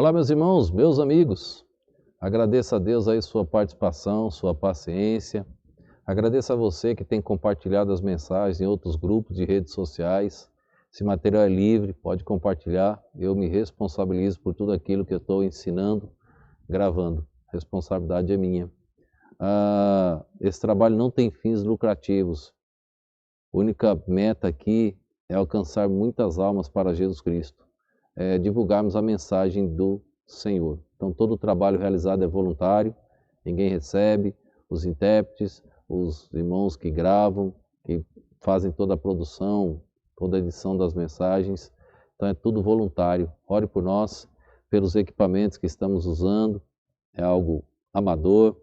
Olá, meus irmãos, meus amigos. Agradeço a Deus aí sua participação, sua paciência. Agradeço a você que tem compartilhado as mensagens em outros grupos de redes sociais. Esse material é livre, pode compartilhar. Eu me responsabilizo por tudo aquilo que eu estou ensinando, gravando. A responsabilidade é minha. Esse trabalho não tem fins lucrativos. A única meta aqui é alcançar muitas almas para Jesus Cristo. Divulgarmos a mensagem do Senhor. Então todo o trabalho realizado é voluntário, ninguém recebe, os intérpretes, os irmãos que gravam, que fazem toda a produção, toda a edição das mensagens, então é tudo voluntário. Ore por nós, pelos equipamentos que estamos usando, é algo amador,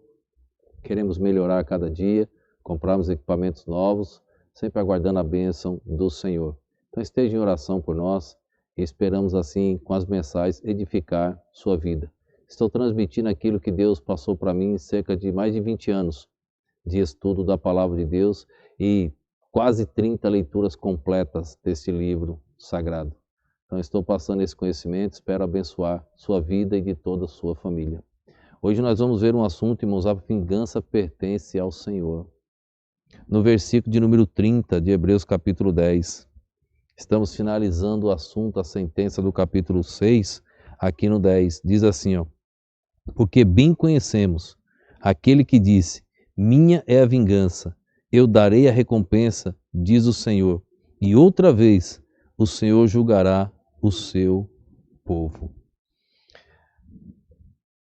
queremos melhorar a cada dia, comprarmos equipamentos novos, sempre aguardando a bênção do Senhor. Então esteja em oração por nós, e esperamos assim, com as mensagens, edificar sua vida. Estou transmitindo aquilo que Deus passou para mim em cerca de mais de 20 anos de estudo da Palavra de Deus e quase 30 leituras completas desse livro sagrado. Então estou passando esse conhecimento, espero abençoar sua vida e de toda a sua família. Hoje nós vamos ver um assunto, irmãos, a vingança pertence ao Senhor. No versículo de número 30 de Hebreus capítulo 10. Estamos finalizando o assunto, a sentença do capítulo 6, aqui no 10. Diz assim, porque bem conhecemos aquele que disse, minha é a vingança, eu darei a recompensa, diz o Senhor. E outra vez o Senhor julgará o seu povo.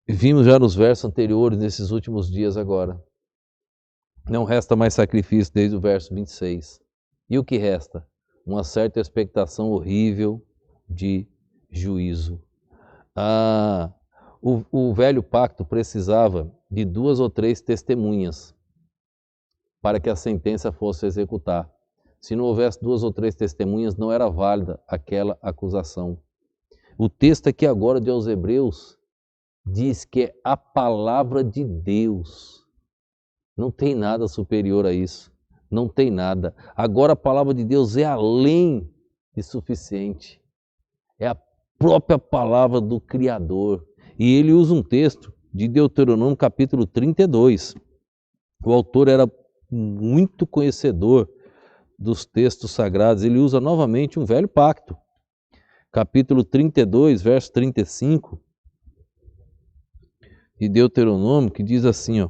Vimos já nos versos anteriores, nesses últimos dias agora. Não resta mais sacrifício desde o verso 26. E o que resta? Uma certa expectação horrível de juízo. O velho pacto precisava de 2 ou 3 testemunhas para que a sentença fosse executar. Se não houvesse 2 ou 3 testemunhas, não era válida aquela acusação. O texto aqui agora de aos Hebreus diz que é a palavra de Deus. Não tem nada superior a isso. Não tem nada. Agora a palavra de Deus é além de suficiente. É a própria palavra do Criador. E ele usa um texto de Deuteronômio capítulo 32. O autor era muito conhecedor dos textos sagrados. Ele usa novamente um velho pacto. Capítulo 32, verso 35 de Deuteronômio, que diz assim,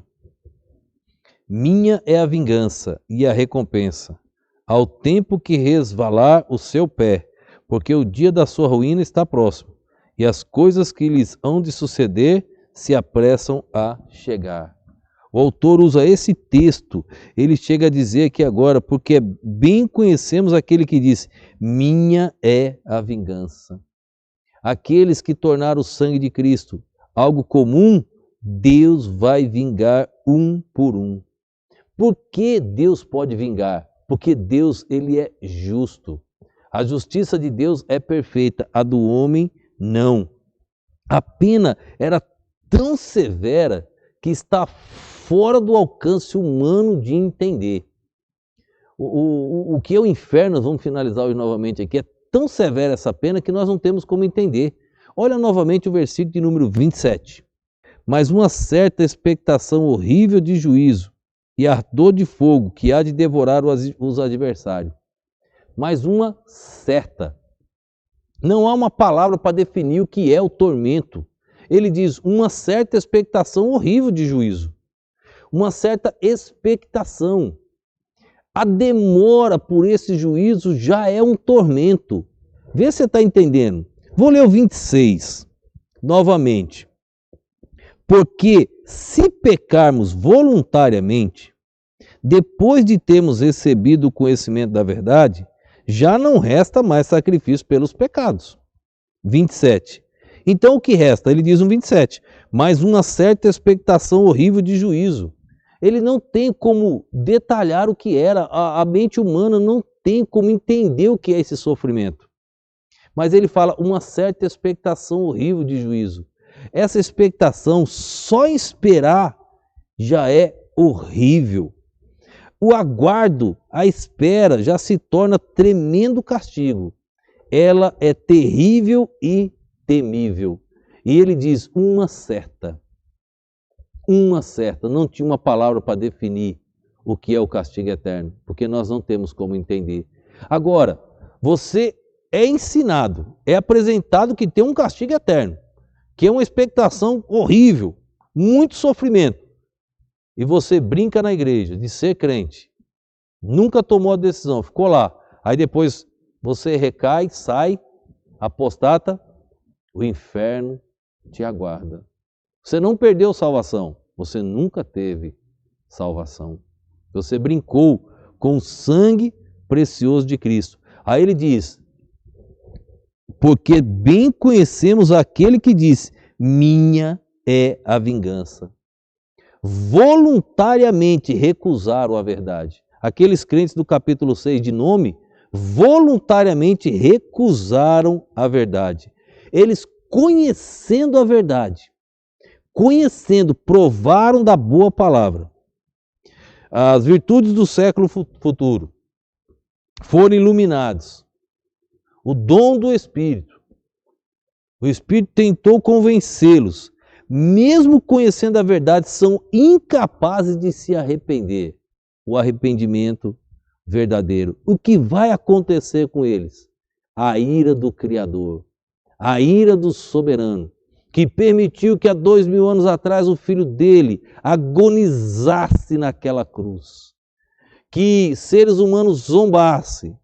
minha é a vingança e a recompensa, ao tempo que resvalar o seu pé, porque o dia da sua ruína está próximo, e as coisas que lhes hão de suceder se apressam a chegar. O autor usa esse texto, ele chega a dizer aqui agora, porque bem conhecemos aquele que disse, minha é a vingança. Aqueles que tornaram o sangue de Cristo algo comum, Deus vai vingar um por um. Por que Deus pode vingar? Porque Deus, ele é justo. A justiça de Deus é perfeita, a do homem não. A pena era tão severa que está fora do alcance humano de entender. O que é o inferno, nós vamos finalizar hoje novamente aqui, é tão severa essa pena que nós não temos como entender. Olha novamente o versículo de número 27. Mas uma certa expectação horrível de juízo, e ardor de fogo que há de devorar os adversários. Mas uma certa. Não há uma palavra para definir o que é o tormento. Ele diz uma certa expectação horrível de juízo. Uma certa expectação. A demora por esse juízo já é um tormento. Vê se você está entendendo. Vou ler o 26 novamente. Porque se pecarmos voluntariamente, depois de termos recebido o conhecimento da verdade, já não resta mais sacrifício pelos pecados. 27. Então o que resta? Ele diz no 27, mas uma certa expectação horrível de juízo. Ele não tem como detalhar o que era, a mente humana não tem como entender o que é esse sofrimento. Mas ele fala uma certa expectação horrível de juízo. Essa expectação, só esperar, já é horrível. O aguardo, a espera, já se torna tremendo castigo. Ela é terrível e temível. E ele diz uma certa, não tinha uma palavra para definir o que é o castigo eterno, porque nós não temos como entender. Agora, você é ensinado, é apresentado que tem um castigo eterno, que é uma expectação horrível, muito sofrimento. E você brinca na igreja de ser crente, nunca tomou a decisão, ficou lá. Aí depois você recai, sai, apostata, o inferno te aguarda. Você não perdeu salvação, você nunca teve salvação. Você brincou com o sangue precioso de Cristo. Aí ele diz, porque bem conhecemos aquele que disse, minha é a vingança. Voluntariamente recusaram a verdade. Aqueles crentes do capítulo 6 de nome, voluntariamente recusaram a verdade. Eles conhecendo a verdade, provaram da boa palavra. As virtudes do século futuro foram iluminados. O dom do Espírito. O Espírito tentou convencê-los. Mesmo conhecendo a verdade, são incapazes de se arrepender. O arrependimento verdadeiro. O que vai acontecer com eles? A ira do Criador. A ira do soberano, que permitiu que há 2000 anos atrás o filho dele agonizasse naquela cruz. Que seres humanos zombassem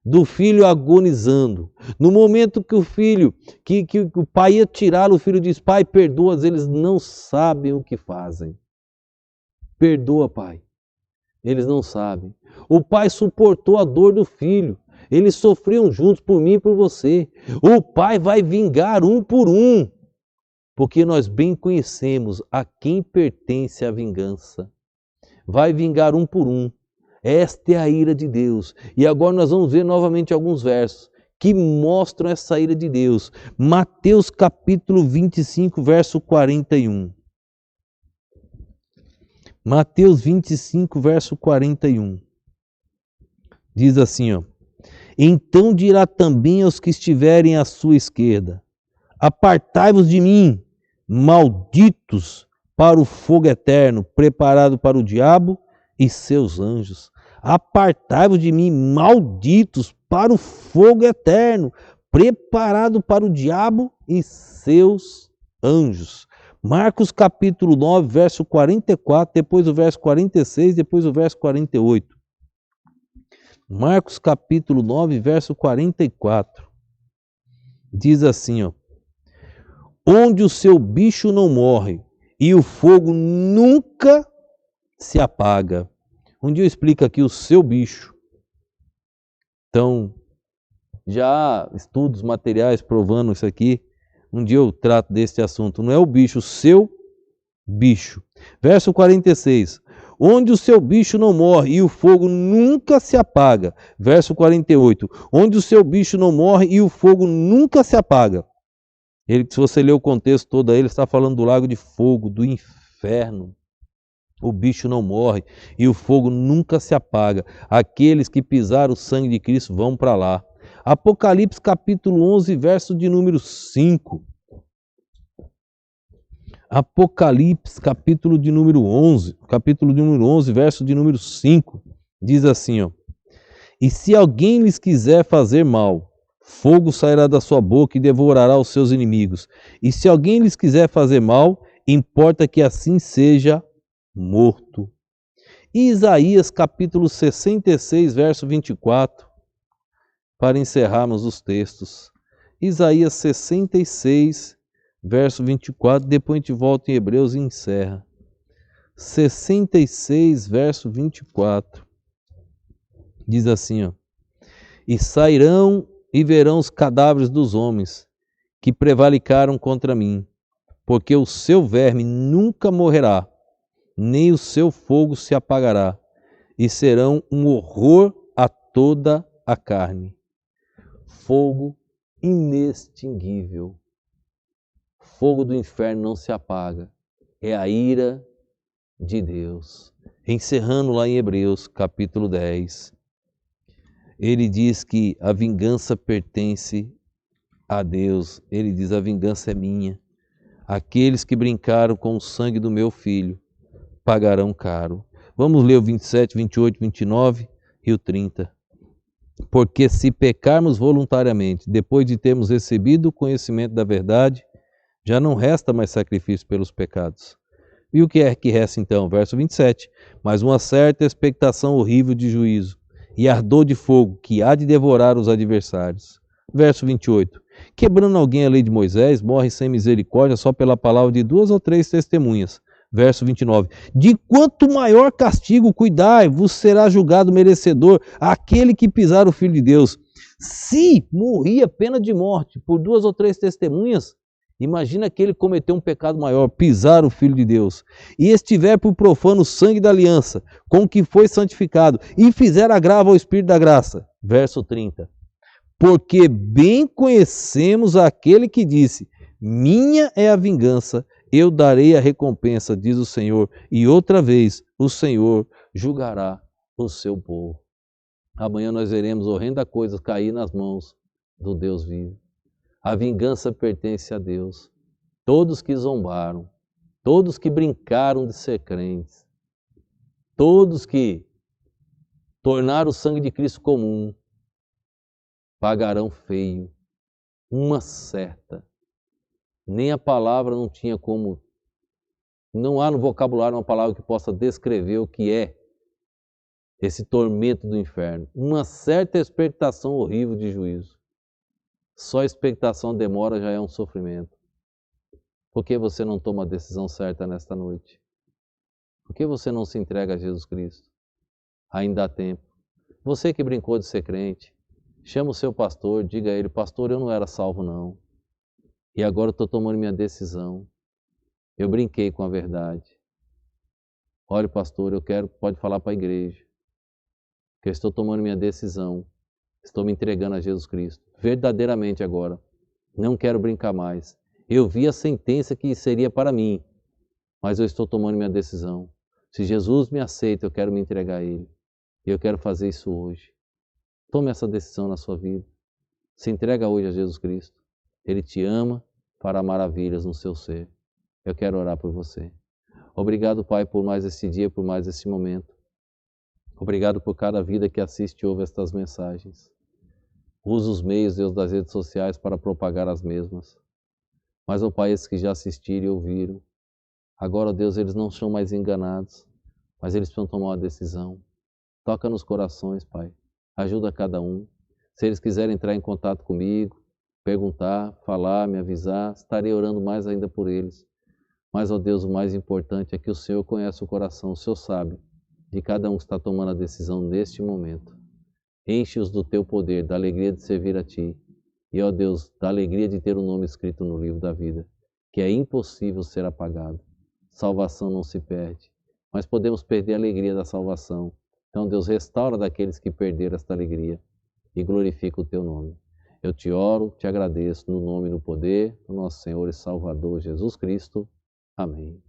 do filho agonizando. No momento que o filho, que o pai ia tirar, o filho diz, pai, perdoa, eles não sabem o que fazem. Perdoa, pai. Eles não sabem. O pai suportou a dor do filho. Eles sofriam juntos por mim e por você. O pai vai vingar um por um. Porque nós bem conhecemos a quem pertence a vingança. Vai vingar um por um. Esta é a ira de Deus. E agora nós vamos ver novamente alguns versos que mostram essa ira de Deus. Mateus capítulo 25, verso 41. Mateus 25, verso 41. Diz assim, ó. Então dirá também aos que estiverem à sua esquerda, apartai-vos de mim, malditos, para o fogo eterno, preparado para o diabo e seus anjos. Apartai-vos de mim, malditos, para o fogo eterno, preparado para o diabo e seus anjos. Marcos capítulo 9, verso 44, depois o verso 46, depois o verso 48. Marcos capítulo 9, verso 44. Diz assim, ó. Onde o seu bicho não morre e o fogo nunca se apaga. Um dia eu explico aqui o seu bicho. Então, já há estudos materiais provando isso aqui. Um dia eu trato desse assunto. Não é o bicho, o seu bicho. Verso 46. Onde o seu bicho não morre e o fogo nunca se apaga. Verso 48. Onde o seu bicho não morre e o fogo nunca se apaga. Ele, se você ler o contexto todo aí, ele está falando do lago de fogo, do inferno. O bicho não morre e o fogo nunca se apaga. Aqueles que pisaram o sangue de Cristo vão para lá. Apocalipse capítulo 11, verso de número 5. Apocalipse, capítulo de número 11, verso de número 5, diz assim, ó. E se alguém lhes quiser fazer mal, fogo sairá da sua boca e devorará os seus inimigos. E se alguém lhes quiser fazer mal, importa que assim seja morto. Isaías, capítulo 66, verso 24, para encerrarmos os textos. Isaías 66, verso 24, depois a gente volta em Hebreus e encerra. 66, verso 24. Diz assim, ó. E sairão e verão os cadáveres dos homens que prevaricaram contra mim, porque o seu verme nunca morrerá, nem o seu fogo se apagará, e serão um horror a toda a carne. Fogo inextinguível. Fogo do inferno não se apaga. É a ira de Deus. Encerrando lá em Hebreus, capítulo 10, ele diz que a vingança pertence a Deus. Ele diz, a vingança é minha. Aqueles que brincaram com o sangue do meu filho pagarão caro. Vamos ler o 27, 28, 29 e o 30. Porque se pecarmos voluntariamente, depois de termos recebido o conhecimento da verdade, já não resta mais sacrifício pelos pecados. E o que é que resta então? Verso 27. Mas uma certa expectação horrível de juízo e ardor de fogo que há de devorar os adversários. Verso 28. Quebrando alguém a lei de Moisés, morre sem misericórdia só pela palavra de 2 ou 3 testemunhas. Verso 29. De quanto maior castigo cuidai, vos será julgado merecedor aquele que pisar o Filho de Deus. Se morria pena de morte por 2 ou 3 testemunhas, imagina que ele cometeu um pecado maior, pisar o Filho de Deus, e estiver por profano o sangue da aliança, com que foi santificado, e fizer agravo ao Espírito da graça. Verso 30. Porque bem conhecemos aquele que disse, minha é a vingança, eu darei a recompensa, diz o Senhor, e outra vez o Senhor julgará o seu povo. Amanhã nós veremos horrenda coisa cair nas mãos do Deus vivo. A vingança pertence a Deus. Todos que zombaram, todos que brincaram de ser crentes, todos que tornaram o sangue de Cristo comum, pagarão feio, uma certa. Nem a palavra não tinha como, não há no vocabulário uma palavra que possa descrever o que é esse tormento do inferno. Uma certa expectação horrível de juízo. Só a expectação demora já é um sofrimento. Por que você não toma a decisão certa nesta noite? Por que você não se entrega a Jesus Cristo? Ainda há tempo. Você que brincou de ser crente, chama o seu pastor, diga a ele, pastor, eu não era salvo não. E agora eu estou tomando minha decisão. Eu brinquei com a verdade. Olha, pastor, pode falar para a igreja, que eu estou tomando minha decisão. Estou me entregando a Jesus Cristo. Verdadeiramente agora. Não quero brincar mais. Eu vi a sentença que seria para mim, mas eu estou tomando minha decisão. Se Jesus me aceita, eu quero me entregar a Ele. E eu quero fazer isso hoje. Tome essa decisão na sua vida. Se entrega hoje a Jesus Cristo. Ele te ama, fará maravilhas no seu ser. Eu quero orar por você. Obrigado, Pai, por mais esse dia, por mais esse momento. Obrigado por cada vida que assiste e ouve estas mensagens. Usa os meios, Deus, das redes sociais para propagar as mesmas. Mas, ó Pai, esses que já assistiram e ouviram, agora, Deus, eles não são mais enganados, mas eles precisam tomar uma decisão. Toca nos corações, Pai. Ajuda cada um. Se eles quiserem entrar em contato comigo, perguntar, falar, me avisar, estarei orando mais ainda por eles. Mas, ó Deus, o mais importante é que o Senhor conhece o coração, o Senhor sabe de cada um que está tomando a decisão neste momento. Enche-os do teu poder, da alegria de servir a Ti. E, ó Deus, da alegria de ter o nome escrito no livro da vida, que é impossível ser apagado. Salvação não se perde, mas podemos perder a alegria da salvação. Então, Deus, restaura daqueles que perderam esta alegria e glorifica o Teu nome. Eu te oro, te agradeço no nome e no poder do nosso Senhor e Salvador Jesus Cristo. Amém.